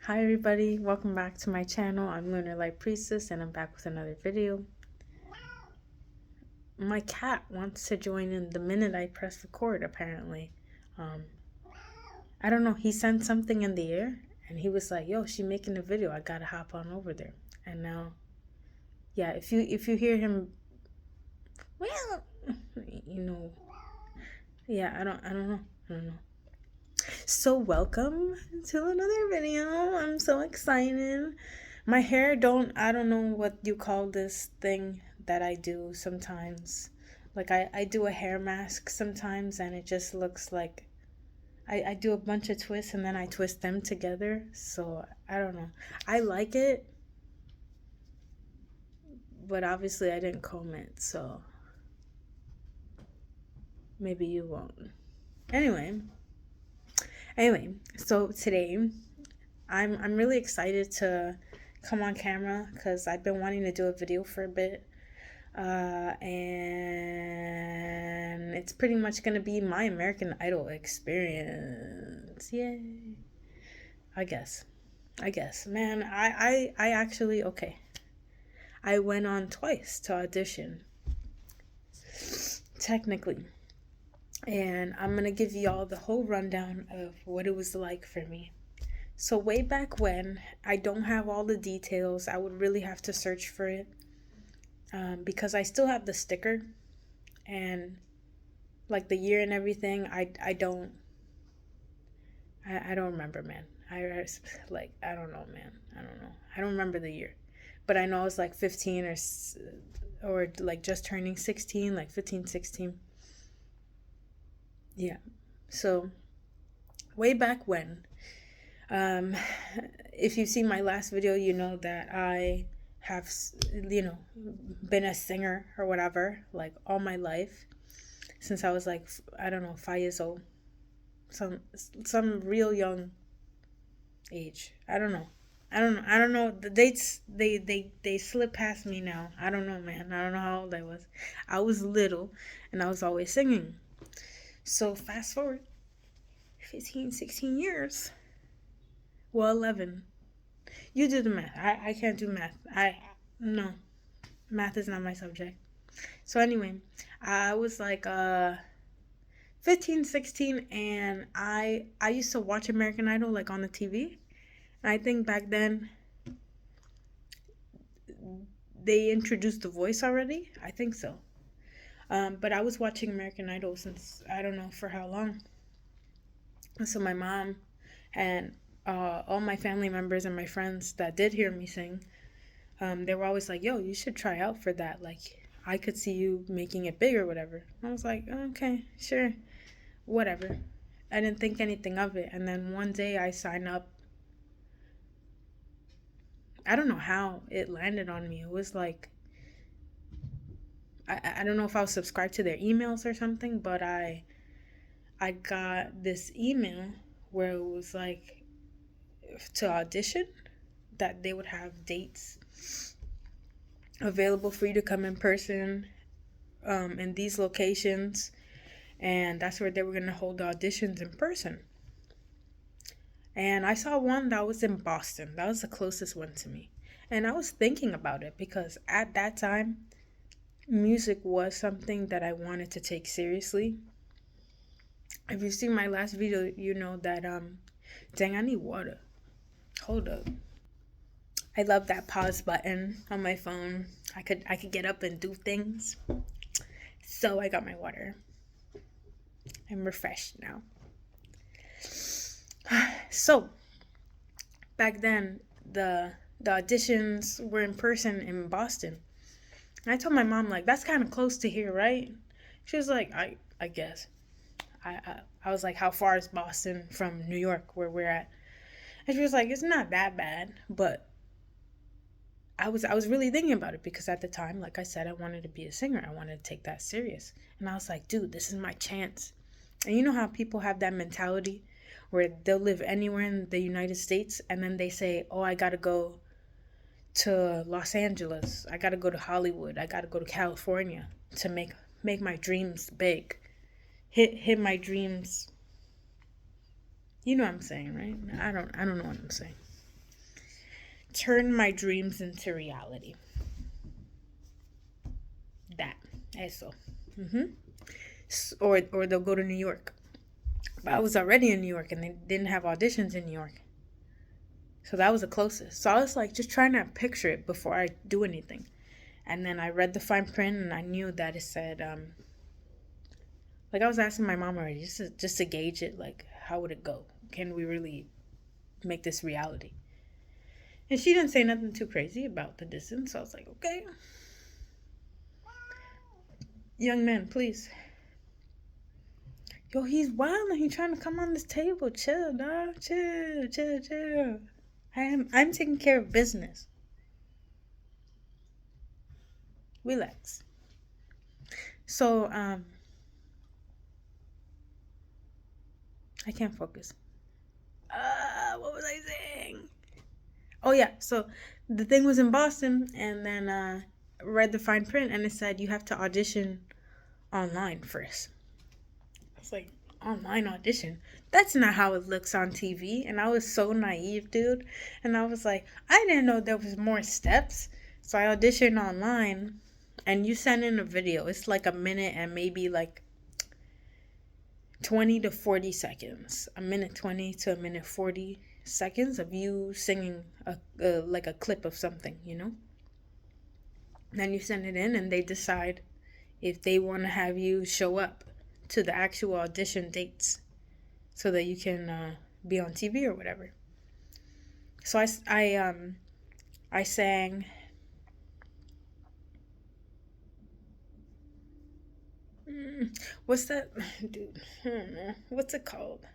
Hi everybody, welcome back to my channel. I'm LunarLightPriestess and I'm back with another video. My cat wants to join in the minute I press record apparently. I don't know, he sent something in the air and he was like, yo, she making a video, I gotta hop on over there. And now, yeah, if you hear him, well, yeah, I don't know. So welcome to another video. I'm so excited. My hair I don't know what you call this thing that I do sometimes. Like I do a hair mask sometimes and it just looks like I do a bunch of twists and then I twist them together. So I don't know. I like it, but obviously I didn't comb it, so maybe you won't. Anyway, so today I'm really excited to come on camera because I've been wanting to do a video for a bit, and it's pretty much gonna be my American Idol experience. Yay! I guess, man. I actually I went on twice to audition, technically. And I'm gonna give y'all the whole rundown of what it was like for me. So way back when, I don't have all the details. I would really have to search for it, because I still have the sticker and like the year and everything. I don't remember, man. I don't know, man. I don't know. I don't remember the year, but I know I was like 15 or like just turning 16, like 15, 16. Yeah. So way back when, if you've seen my last video, you know that I have, been a singer or whatever, like all my life, since I was like, I don't know, 5 years old, some real young age. I don't know. The dates, they slip past me now. I don't know, man. I don't know how old I was. I was little and I was always singing. So fast forward 15, 16 years. Well, 11. You do the math. I can't do math. No. Math is not my subject. So anyway, I was like 15, 16, and I used to watch American Idol like on the TV. And I think back then they introduced The Voice already. I think so. But I was watching American Idol since I don't know for how long. So my mom and all my family members and my friends that did hear me sing, they were always like, yo, you should try out for that. Like, I could see you making it big or whatever. I was like, okay, sure, whatever. I didn't think anything of it. And then one day I signed up. I don't know how it landed on me. It was like, I don't know if I was subscribed to their emails or something, but I got this email where it was like to audition, that they would have dates available for you to come in person, in these locations, and that's where they were going to hold the auditions in person. And I saw one that was in Boston. That was the closest one to me. And I was thinking about it because at that time, music was something that I wanted to take seriously. If you've seen my last video, you know that dang, I need water. Hold up. I love that pause button on my phone. I could get up and do things. So I got my water. I'm refreshed now. So back then the auditions were in person in Boston. And I told my mom, like, that's kind of close to here, right? She was like, I guess. I was like, how far is Boston from New York, where we're at? And she was like, it's not that bad. But I was really thinking about it because at the time, like I said, I wanted to be a singer. I wanted to take that serious. And I was like, dude, this is my chance. And you know how people have that mentality where they'll live anywhere in the United States and then they say, oh, I gotta go to Los Angeles, I gotta go to Hollywood, I gotta go to California to make my dreams big, hit my dreams. You know what I'm saying, right? I don't know what I'm saying. turn my dreams into reality. That. Eso. Or they'll go to New York. But I was already in New York and they didn't have auditions in New York. So that was the closest. So I was like just trying to picture it before I do anything. And then I read the fine print and I knew that it said, like I was asking my mom already, just to gauge it, like how would it go? Can we really make this reality? And she didn't say nothing too crazy about the distance. So I was like, okay. Young man, please. Yo, he's wild and he's trying to come on this table. Chill, dog. Chill. I'm taking care of business. Relax. So, I can't focus. What was I saying? Oh yeah, so the thing was in Boston, and then read the fine print, and it said you have to audition online first. It's like, online audition? That's not how it looks on TV. And I was so naive, dude. And I was like, I didn't know there was more steps. So I auditioned online, and you send in a video. It's like a minute and maybe like 20 to 40 seconds. A minute 20 to a minute 40 seconds of you singing like a clip of something, you know? Then you send it in and they decide if they want to have you show up to the actual audition dates so that you can be on TV or whatever. So I sang what's that, dude? I don't know. What's it called?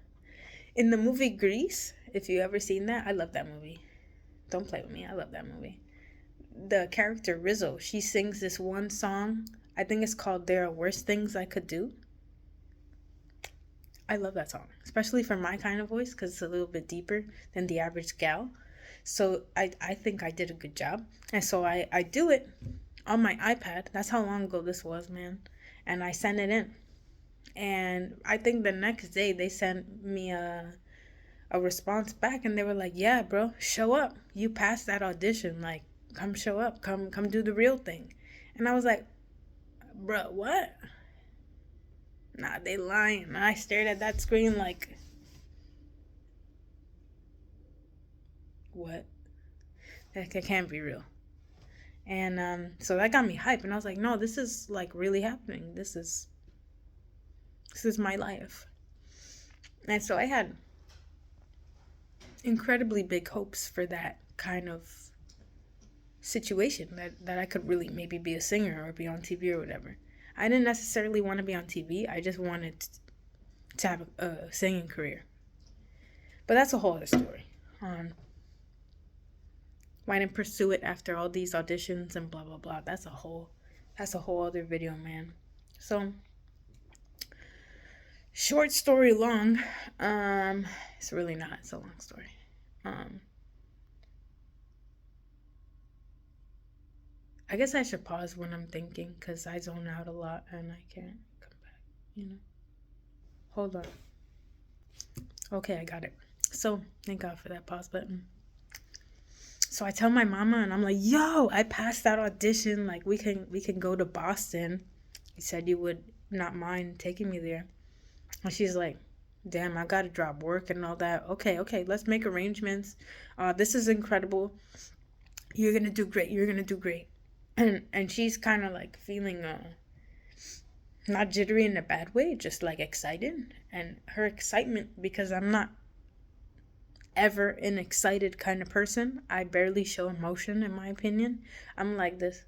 In the movie Grease, if you ever seen that, I love that movie. Don't play with me. I love that movie. The character Rizzo, she sings this one song. I think it's called There Are Worse Things I Could Do. I love that song, especially for my kind of voice because it's a little bit deeper than the average gal. So I think I did a good job. And so I do it on my iPad. That's how long ago this was, man. And I sent it in. And I think the next day they sent me a response back and they were like, yeah, bro, show up. You passed that audition. Like, come show up. Come do the real thing. And I was like, bro, what? Nah, they lying. And I stared at that screen like, what? That can't be real. And so that got me hyped. And I was like, no, this is like really happening. This is my life. And so I had incredibly big hopes for that kind of situation, that I could really maybe be a singer or be on TV or whatever. I didn't necessarily want to be on TV. I just wanted to have a singing career. But that's a whole other story. Why I didn't pursue it after all these auditions and blah blah blah. That's a whole other video, man. So short story long. It's really not. It's a long story. I guess I should pause when I'm thinking because I zone out a lot and I can't come back, you know. Hold on. Okay, I got it. So, thank God for that pause button. So I tell my mama and I'm like, yo, I passed that audition. Like, we can go to Boston. You said you would not mind taking me there. And she's like, damn, I gotta drop work and all that. Okay, let's make arrangements. This is incredible. You're gonna do great. And she's kind of like feeling not jittery in a bad way, just like excited. And her excitement, because I'm not ever an excited kind of person. I barely show emotion, in my opinion. I'm like this,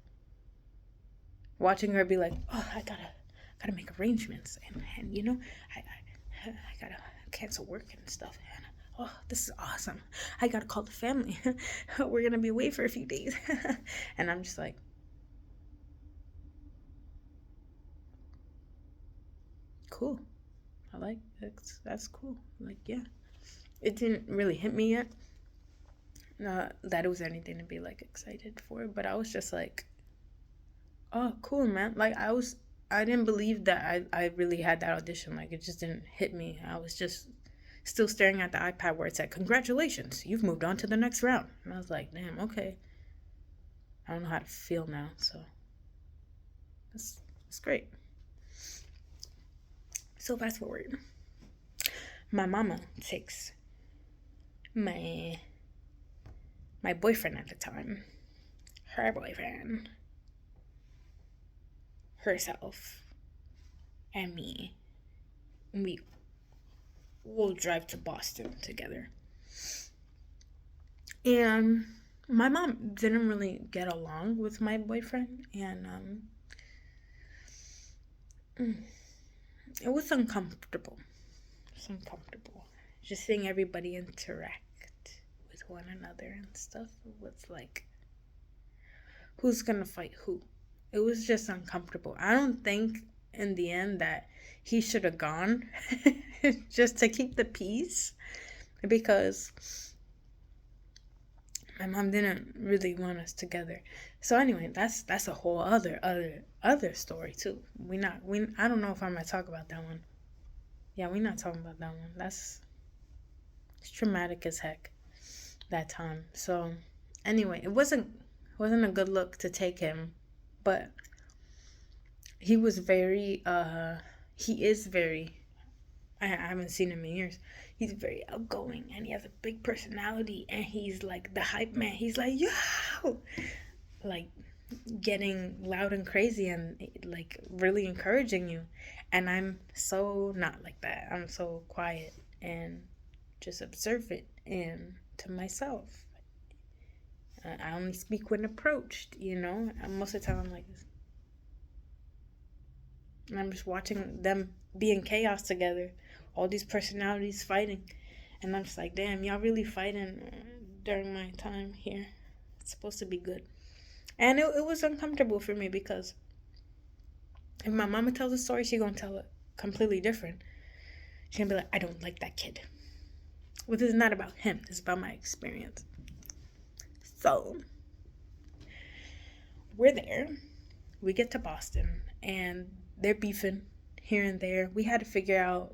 watching her be like, oh, I gotta make arrangements, and you know, I gotta cancel work and stuff. And oh, this is awesome. I gotta call the family. We're gonna be away for a few days. And I'm just like, cool. I like that's cool. Like, yeah. It didn't really hit me yet that it was anything to be like excited for, but I was just like, oh, cool, man. Like, I didn't believe that I really had that audition. Like, it just didn't hit me. I was just still staring at the iPad where it said, "Congratulations, you've moved on to the next round." And I was like, damn, okay. I don't know how to feel now, so it's great. So fast forward. My mama takes my boyfriend at the time, her boyfriend, herself, and me. We will drive to Boston together. And my mom didn't really get along with my boyfriend, and it was uncomfortable. It's uncomfortable. Just seeing everybody interact with one another and stuff. It was like, who's gonna fight who? It was just uncomfortable. I don't think in the end that he should have gone just to keep the peace, because my mom didn't really want us together. So anyway, that's a whole other story too. I don't know if I'm gonna talk about that one. Yeah, we're not talking about that one. It's traumatic as heck, that time. So anyway, it wasn't a good look to take him, but he was very he is very, I haven't seen him in years. He's very outgoing, and he has a big personality, and he's like the hype man. He's like, yo, like getting loud and crazy and like really encouraging you. And I'm so not like that. I'm so quiet and just observant and to myself. I only speak when approached, and most of the time I'm like this. And I'm just watching them be in chaos together, all these personalities fighting, and I'm just like, damn, y'all really fighting during my time here. It's supposed to be good. And it was uncomfortable for me, because if my mama tells a story, she's gonna tell it completely different. She's gonna be like, I don't like that kid. Well, this is not about him. This is about my experience. So we're there. We get to Boston, and they're beefing here and there. We had to figure out,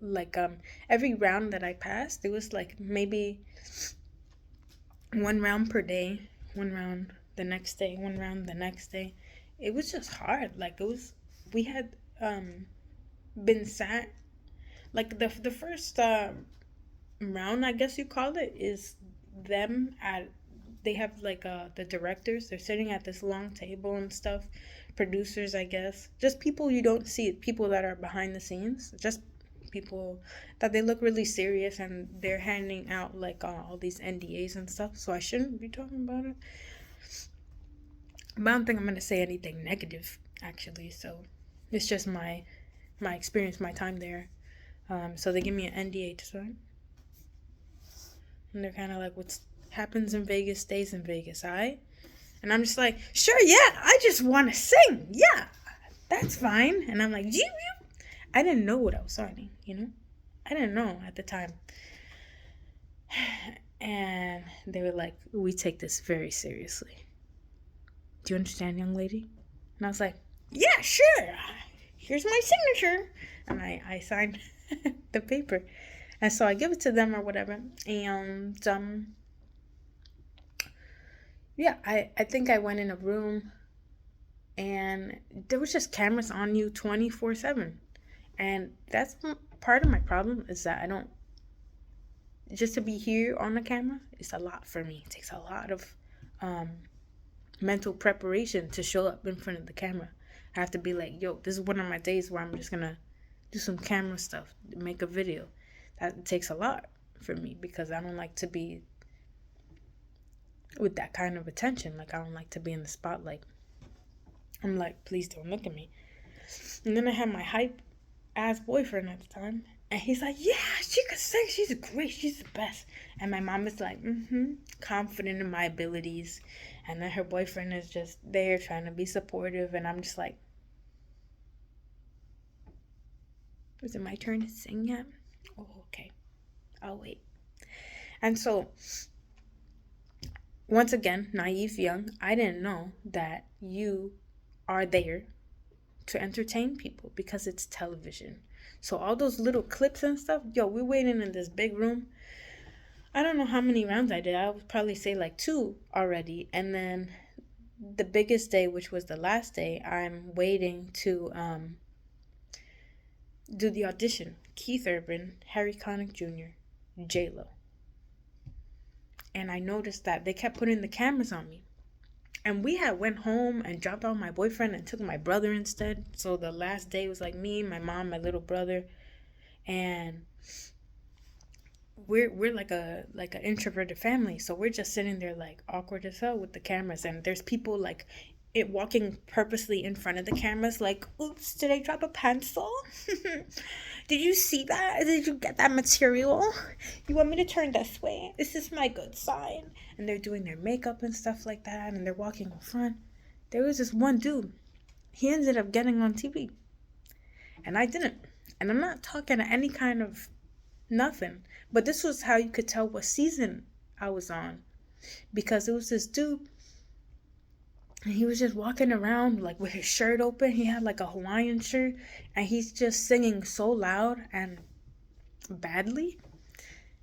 like, every round that I passed, it was like maybe one round per day, one round the next day, one round the next day. It was just hard. Like, we had been sat, like, the first round, I guess you call it, is them they have like the directors, they're sitting at this long table and stuff, producers, I guess, just people you don't see, people that are behind the scenes, just people that they look really serious, and they're handing out like all these NDAs and stuff, so I shouldn't be talking about it, but I don't think I'm gonna say anything negative, actually. So it's just my experience, my time there. So they give me an NDA to sign, and they're kind of like, what happens in Vegas stays in Vegas, alright? And I'm just like, sure, yeah, I just want to sing, yeah, that's fine. And I'm like, I didn't know what I was signing, I didn't know at the time. And they were like, we take this very seriously. Do you understand, young lady? And I was like, yeah, sure, here's my signature. And I signed the paper. And so I give it to them or whatever. And yeah, I think I went in a room, and there was just cameras on you 24/7. And that's part of my problem, is that I don't, just to be here on the camera, it's a lot for me. It takes a lot of mental preparation to show up in front of the camera. I have to be like, yo, this is one of my days where I'm just gonna do some camera stuff, make a video. That takes a lot for me, because I don't like to be with that kind of attention. Like, I don't like to be in the spotlight. I'm like, please don't look at me. And then I had my hype ass boyfriend at the time, and he's like, yeah, she could sing, she's great, she's the best. And my mom is like, confident in my abilities. And then her boyfriend is just there trying to be supportive, and I'm just like, is it my turn to sing yet? Oh, okay, I'll wait. And so, once again, naive, young, I didn't know that you are there to entertain people, because it's television. So all those little clips and stuff, yo, we're waiting in this big room. I don't know how many rounds I did. I would probably say like 2 already. And then the biggest day, which was the last day, I'm waiting to do the audition. Keith Urban, Harry Connick Jr., J-Lo. And I noticed that they kept putting the cameras on me. And we had went home and dropped off my boyfriend and took my brother instead. So the last day was like me, my mom, my little brother, and we're like an introverted family. So we're just sitting there like awkward as hell with the cameras, and there's people like it walking purposely in front of the cameras like, oops, did I drop a pencil? Did you see that? Did you get that material? You want me to turn this way? This is my good sign. And they're doing their makeup and stuff like that, and they're walking in front. There was this one dude. He ended up getting on TV. And I didn't. And I'm not talking any kind of nothing. But this was how you could tell what season I was on. Because it was this dude. And he was just walking around like with his shirt open. He had like a Hawaiian shirt. And he's just singing so loud and badly.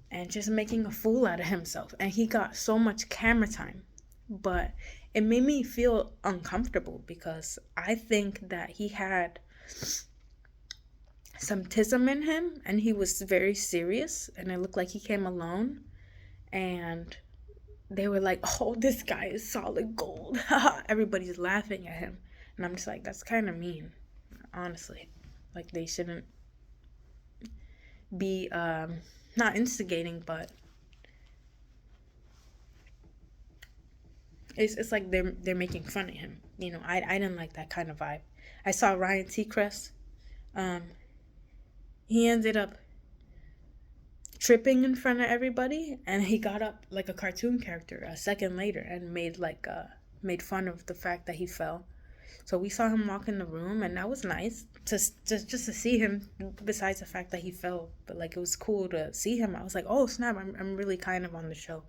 And just making a fool out of himself. And he got so much camera time. But it made me feel uncomfortable. Because I think that he had some tism in him. And he was very serious. And it looked like he came alone. And they were like, oh, this guy is solid gold. Everybody's laughing at him. And I'm just like, that's kind of mean, honestly. Like, they shouldn't be, not instigating, but it's like they're making fun of him. You know, I didn't like that kind of vibe. I saw Ryan Seacrest. He ended up tripping in front of everybody, and he got up like a cartoon character a second later and made fun of the fact that he fell. So we saw him walk in the room, and that was nice just to see him, besides the fact that he fell. But like, it was cool to see him. I was like, oh snap, I'm really kind of on the show.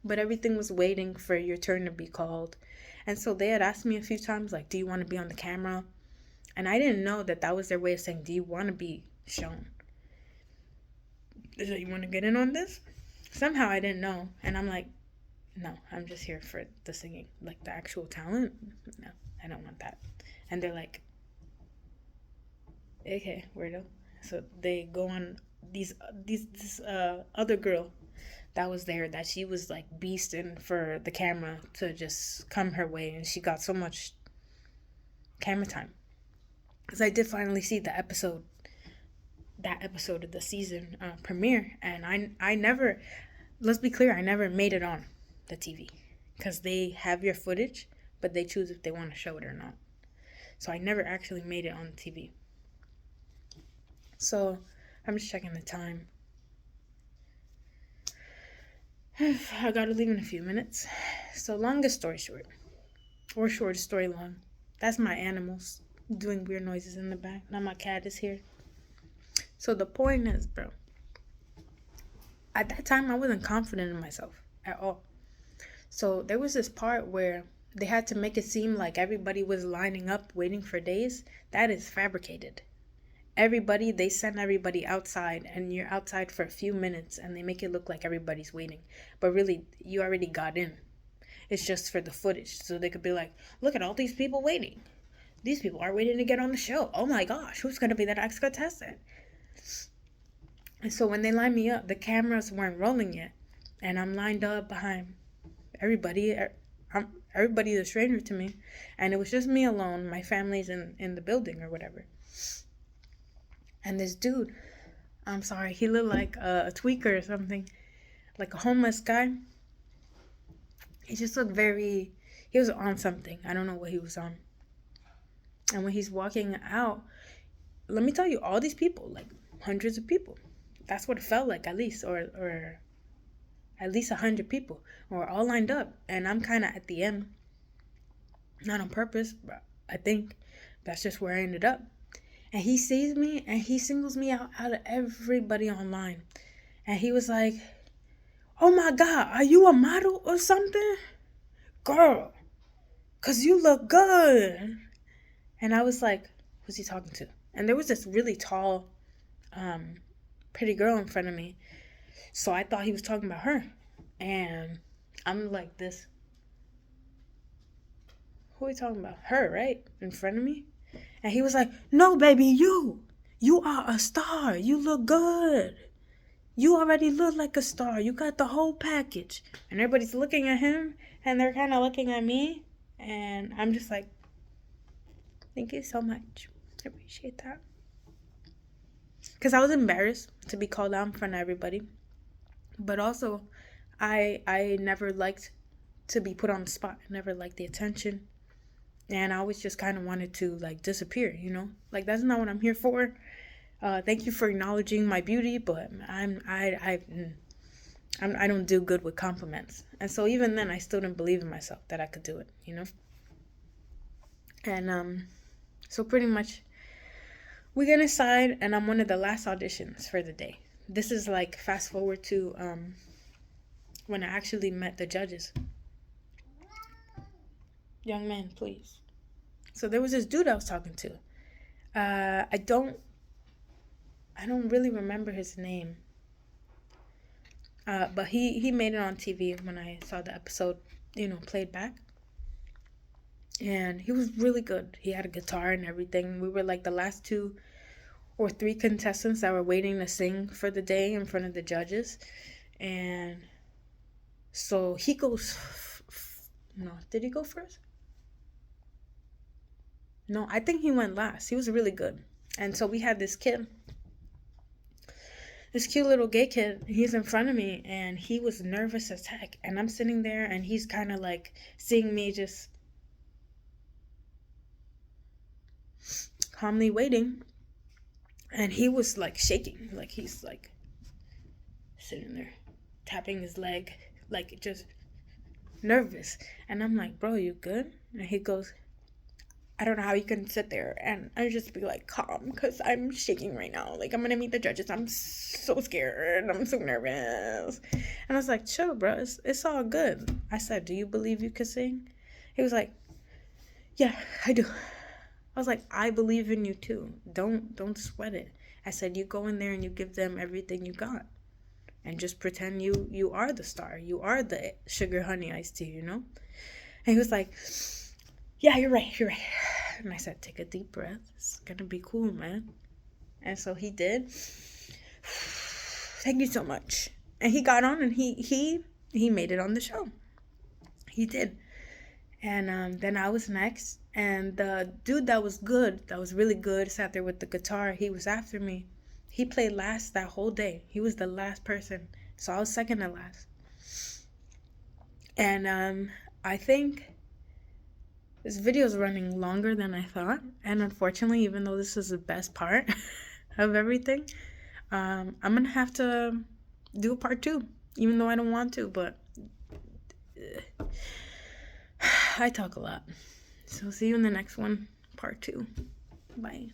But everything was waiting for your turn to be called. And so they had asked me a few times, like, do you want to be on the camera? And I didn't know that was their way of saying, do you want to be shown? So you want to get in on this? Somehow I didn't know. And I'm like, no, I'm just here for the singing. Like, the actual talent? No, I don't want that. And they're like, okay, weirdo. So they go on this other girl that was there, that she was like beasting for the camera to just come her way. And she got so much camera time. Because I did finally see that episode of the season premiere, and I never, let's be clear, I never made it on the TV, because they have your footage, but they choose if they want to show it or not. So I never actually made it on the TV. So I'm just checking the time. I gotta leave in a few minutes. So longest story short, or shortest story long, that's my animals doing weird noises in the back. Now my cat is here. So the point is, bro, at that time I wasn't confident in myself at all. So there was this part where they had to make it seem like everybody was lining up waiting for days. That is fabricated. They send everybody outside, and you're outside for a few minutes, and they make it look like everybody's waiting. But really, you already got in. It's just for the footage. So they could be like, look at all these people waiting. These people are waiting to get on the show. Oh my gosh, who's going to be the next contestant? And so when they lined me up, the cameras weren't rolling yet. And I'm lined up behind everybody. Everybody's a stranger to me. And it was just me alone. My family's in the building or whatever. And this dude, I'm sorry, he looked like a tweaker or something. Like a homeless guy. He just looked he was on something. I don't know what he was on. And when he's walking out, let me tell you, all these people, like hundreds of people. That's what it felt like, at least, or at least 100 people were all lined up, and I'm kind of at the end, not on purpose, but I think that's just where I ended up. And he sees me, and he singles me out of everybody online, and he was like, "Oh my God, are you a model or something, girl? 'Cause you look good." And I was like, "Who's he talking to?" And there was this really tall pretty girl in front of me. So I thought he was talking about her. And I'm like this. Who are we talking about? Her, right? In front of me? And he was like, no, baby, you. You are a star. You look good. You already look like a star. You got the whole package. And everybody's looking at him. And they're kind of looking at me. And I'm just like, thank you so much. I appreciate that. Because I was embarrassed to be called out in front of everybody. But also, I never liked to be put on the spot. I never liked the attention. And I always just kind of wanted to, like, disappear, you know? Like, that's not what I'm here for. Thank you for acknowledging my beauty, but I don't do good with compliments. And so even then, I still didn't believe in myself that I could do it, you know? And so pretty much, we get inside, and I'm one of the last auditions for the day. This is, like, fast forward to when I actually met the judges. Young man, please. So there was this dude I was talking to. I don't really remember his name. But he made it on TV when I saw the episode, played back. And he was really good. He had a guitar and everything. We were like the last 2 or 3 contestants that were waiting to sing for the day in front of the judges. And so he goes... No, did he go first? No, I think he went last. He was really good. And so we had this kid. This cute little gay kid. He's in front of me. And he was nervous as heck. And I'm sitting there. And he's kind of like seeing me just calmly waiting. And he was like shaking. Like he's like sitting there. Tapping his leg. Like just nervous. And I'm like, bro, you good? And he goes... I don't know how you can sit there and I just be like calm because I'm shaking right now. Like I'm gonna meet the judges. I'm so scared. I'm so nervous. And I was like, chill, bro. It's all good. I said, do you believe you can sing? He was like, yeah, I do. I was like, I believe in you too. Don't sweat it. I said, you go in there and you give them everything you got. And just pretend you are the star. You are the sugar honey iced tea, you know? And he was like, yeah, you're right. And I said, take a deep breath. It's gonna be cool, man. And so he did. Thank you so much. And he got on and he made it on the show. He did. And then I was next. And the dude that was really good, sat there with the guitar. He was after me. He played last that whole day. He was the last person. So I was second to last. And I think... this video is running longer than I thought. And unfortunately, even though this is the best part of everything, I'm going to have to do a part 2. Even though I don't want to, but I talk a lot. So see you in the next one, part 2. Bye.